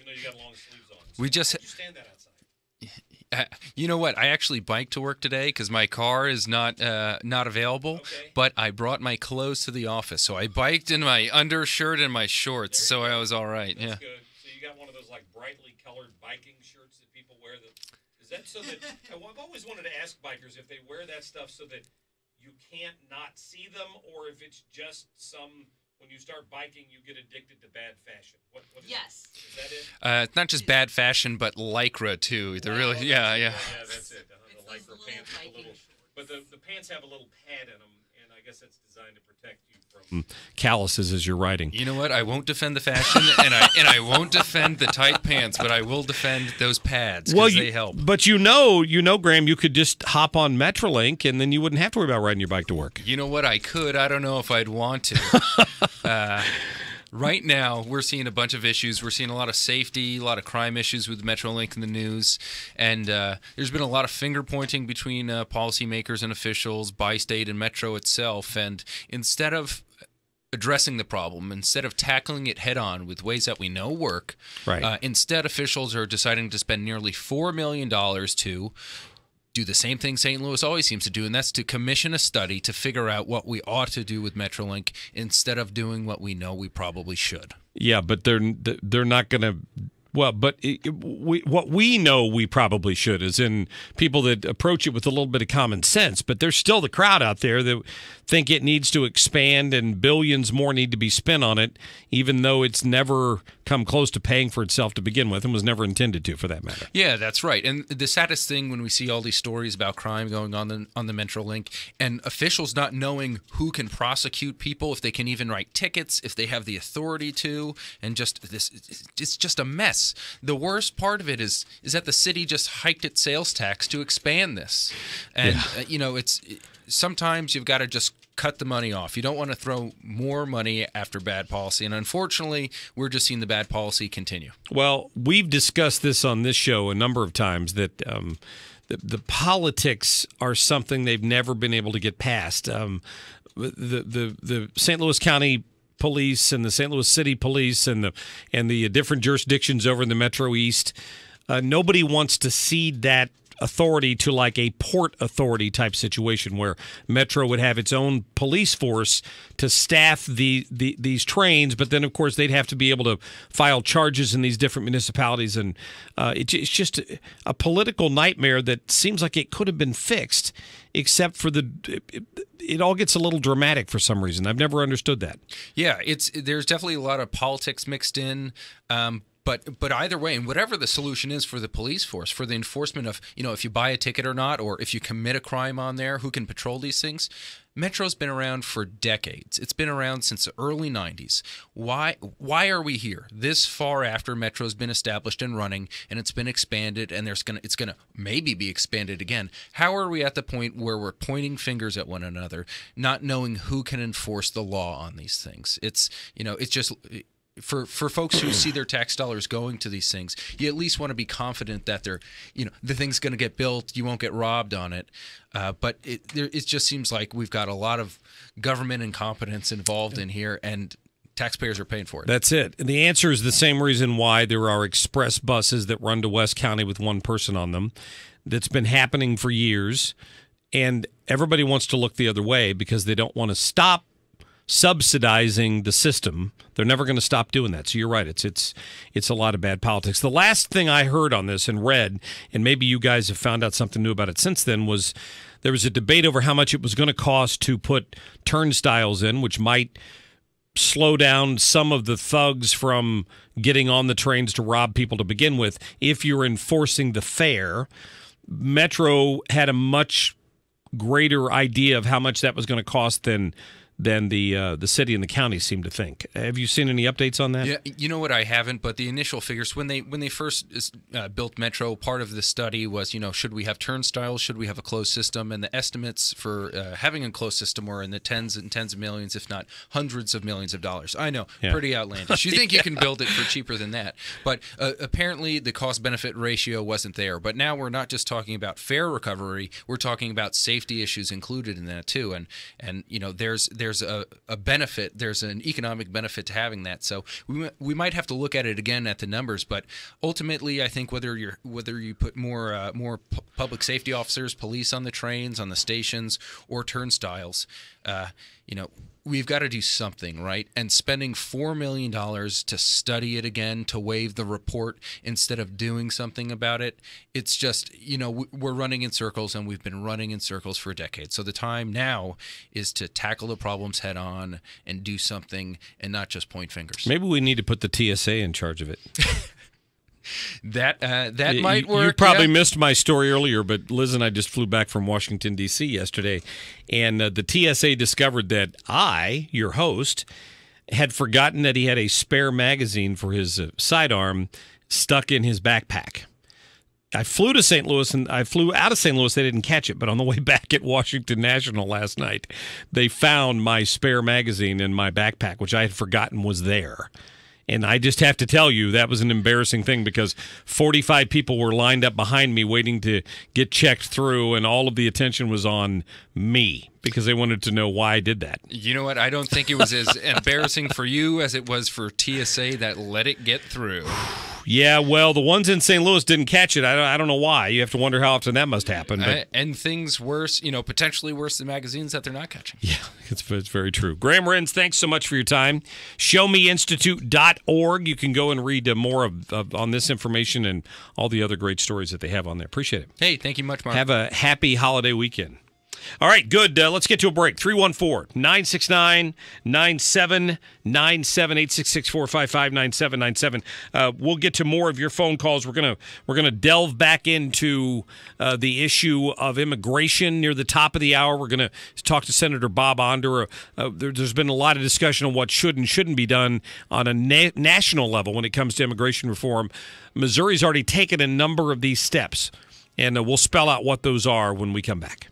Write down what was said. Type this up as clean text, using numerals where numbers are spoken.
even though you got long sleeves on. So We just. how'd you stand that outside? You know what? I actually biked to work today because my car is not available. Okay. But I brought my clothes to the office, so I biked in my undershirt and my shorts, so I was all right. That's Yeah. good. So you got one of those like brightly colored biking shirts that people wear. Is that so that I've always wanted to ask bikers if they wear that stuff so that you can't not see them, or if it's just some. When you start biking, you get addicted to bad fashion. What is Yes. it? Is that it? It's not just bad fashion, but Lycra too. They're really, yeah. Yeah, that's it. It's The those lycra little pants with biking the little, shorts. but the pants have a little pad in them, and I guess that's designed to protect you from. Calluses as you're riding. You know what? I won't defend the fashion, and I won't defend the tight pants, but I will defend those pads because they help. But you know, Graham, you could just hop on Metrolink, and then you wouldn't have to worry about riding your bike to work. You know what? I could. I don't know if I'd want to. Right now, we're seeing a bunch of issues. We're seeing a lot of safety, a lot of crime issues with Metrolink in the news. And there's been a lot of finger-pointing between policymakers and officials by state and Metro itself. And instead of addressing the problem, instead of tackling it head-on with ways that we know work, Right. Instead officials are deciding to spend nearly $4 million to do the same thing St. Louis always seems to do, and that's to commission a study to figure out what we ought to do with Metrolink instead of doing what we know we probably should. Yeah, but they're not going to. Well, but what we know we probably should is in people that approach it with a little bit of common sense. But there's still the crowd out there that think it needs to expand and billions more need to be spent on it, even though it's never come close to paying for itself to begin with and was never intended to, for that matter. Yeah, that's right. And the saddest thing when we see all these stories about crime going on the Metrolink and officials not knowing who can prosecute people, if they can even write tickets, if they have the authority to, and just this, it's just a mess. The worst part of it is that the city just hiked its sales tax to expand this. And, sometimes you've got to just cut the money off. You don't want to throw more money after bad policy. And unfortunately, we're just seeing the bad policy continue. Well, we've discussed this on this show a number of times that the politics are something they've never been able to get past. The St. Louis County Police and the St. Louis City Police and the different jurisdictions over in the Metro East, nobody wants to cede that authority to like a port authority type situation where Metro would have its own police force to staff these trains, but then of course they'd have to be able to file charges in these different municipalities, and it's just a political nightmare that seems like it could have been fixed, except for it all gets a little dramatic for some reason. I've never understood that. Yeah, there's definitely a lot of politics mixed in. But either way, and whatever the solution is for the police force, for the enforcement of, if you buy a ticket or not, or if you commit a crime on there, who can patrol these things? Metro's been around for decades. It's been around since the early 90s. Why are we here this far after Metro's been established and running, and it's been expanded, and it's going to maybe be expanded again? How are we at the point where we're pointing fingers at one another, not knowing who can enforce the law on these things? It's just... For folks who see their tax dollars going to these things, you at least want to be confident that the thing's going to get built. You won't get robbed on it. But it just seems like we've got a lot of government incompetence involved in here, and taxpayers are paying for it. That's it. And the answer is the same reason why there are express buses that run to West County with one person on them. That's been happening for years, and everybody wants to look the other way because they don't want to stop subsidizing the system. They're never going to stop doing that. So you're right. It's a lot of bad politics. The last thing I heard on this and read, and maybe you guys have found out something new about it since then, was there was a debate over how much it was going to cost to put turnstiles in, which might slow down some of the thugs from getting on the trains to rob people to begin with if you're enforcing the fare. Metro had a much greater idea of how much that was going to cost than the city and the county seem to think. Have you seen any updates on that? Yeah, you know what, I haven't, but the initial figures, when they first built Metro, part of the study was, should we have turnstiles, should we have a closed system? And the estimates for having a closed system were in the tens and tens of millions, if not hundreds of millions of dollars. I know, pretty outlandish. You think you can build it for cheaper than that. But apparently the cost-benefit ratio wasn't there. But now we're not just talking about fare recovery, we're talking about safety issues included in that too. And there's there's a benefit, there's an economic benefit to having that. So we might have to look at it again at the numbers, but ultimately I think whether you put more public safety officers, police on the trains, on the stations, or turnstiles, we've got to do something, right? And spending $4 million to study it again, to waive the report instead of doing something about it, it's just, we're running in circles, and we've been running in circles for decades. So the time now is to tackle the problems head on and do something and not just point fingers. Maybe we need to put the TSA in charge of it. That might work. You probably missed my story earlier, but Liz and I just flew back from Washington, D.C. yesterday, and the TSA discovered that I, your host, had forgotten that he had a spare magazine for his sidearm stuck in his backpack. I flew to St. Louis, and I flew out of St. Louis. They didn't catch it, but on the way back at Washington National last night, they found my spare magazine in my backpack, which I had forgotten was there. And I just have to tell you, that was an embarrassing thing because 45 people were lined up behind me waiting to get checked through, and all of the attention was on me because they wanted to know why I did that. You know what? I don't think it was as embarrassing for you as it was for TSA that let it get through. Yeah, well, the ones in St. Louis didn't catch it. I don't know why. You have to wonder how often that must happen. But and things worse, potentially worse than magazines that they're not catching. Yeah, it's very true. Graham Renz, thanks so much for your time. ShowMeInstitute.org. You can go and read more on this information and all the other great stories that they have on there. Appreciate it. Hey, thank you much, Mark. Have a happy holiday weekend. All right, good. Let's get to a break. 314-969-9797, 866-455-9797. We'll get to more of your phone calls. We're gonna delve back into the issue of immigration near the top of the hour. We're gonna talk to Senator Bob Onder. There's been a lot of discussion on what should and shouldn't be done on a national level when it comes to immigration reform. Missouri's already taken a number of these steps, and we'll spell out what those are when we come back.